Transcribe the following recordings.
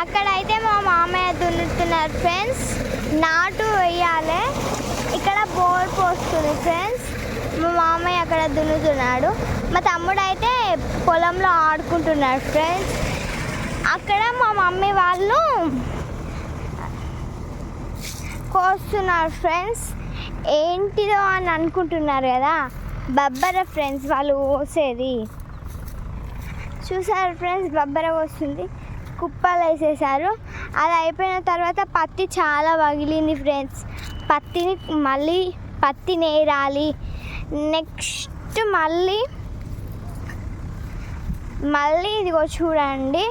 అక్కడైతే మా మామయ్య దున్నుతున్నారు ఫ్రెండ్స్. నాటు వేయాలి. ఇక్కడ బోర్ పోస్తుంది ఫ్రెండ్స్. మా మామయ్య అక్కడ దున్నుతున్నాడు. మా తమ్ముడు అయితే పొలంలో ఆడుకుంటున్నాడు ఫ్రెండ్స్. అక్కడ మా మమ్మీ వాళ్ళు కోస్తున్నారు ఫ్రెండ్స్. ఏంటిదో అని అనుకుంటున్నారు కదా, బబ్బర ఫ్రెండ్స్ వాళ్ళు కోసేది. చూసారు ఫ్రెండ్స్, బబ్బర వస్తుంది. కుప్పలు వేసేసారు. అది అయిపోయిన తర్వాత పత్తి చాలా పగిలింది ఫ్రెండ్స్. పత్తి నేరాలి. నెక్స్ట్ మళ్ళీ ఇదిగో చూడండి,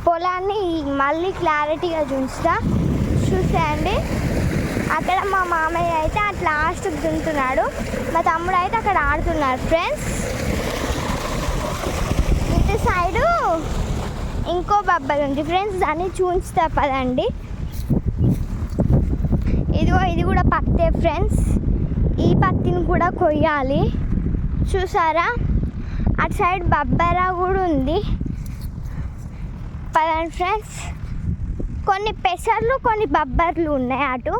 పొలాన్ని మళ్ళీ క్లారిటీగా చూసేయండి. అక్కడ మా మామయ్య అయితే అట్లా లాస్ట్కి దున్నుతున్నాడు. మా తమ్ముడు అయితే అక్కడ ఆడుతున్నారు ఫ్రెండ్స్. ఇటు సైడు ఇంకో బబ్బర్ ఉంది ఫ్రెండ్స్, దాన్ని చూపిస్తా పదండి. ఇది కూడా పత్తే ఫ్రెండ్స్. ఈ పత్తిని కూడా కొయ్యాలి. చూసారా, అటు సైడ్ బబ్బరా కూడా ఉంది. పదండి ఫ్రెండ్స్. కొన్ని పెసర్లు కొన్ని బబ్బర్లు ఉన్నాయి అటు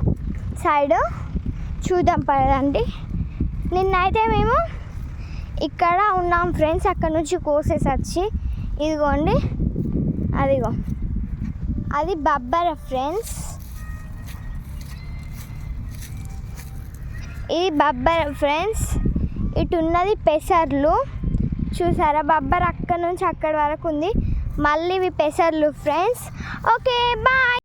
సైడ్, చూద్దాం పదండి. నిన్నైతే మేము ఇక్కడ ఉన్నాం ఫ్రెండ్స్. అక్కడ నుంచి కోసేసి వచ్చి ఇదిగోండి, అది బబ్బర ఫ్రెండ్స్. ఇది బబ్బర ఫ్రెండ్స్. ఇటు ఉన్నది పెసర్లు. చూసారా, బబ్బర్ అక్కడ నుంచి అక్కడి వరకు ఉంది. మళ్ళీ ఇవి పెసర్లు ఫ్రెండ్స్. Okay bye.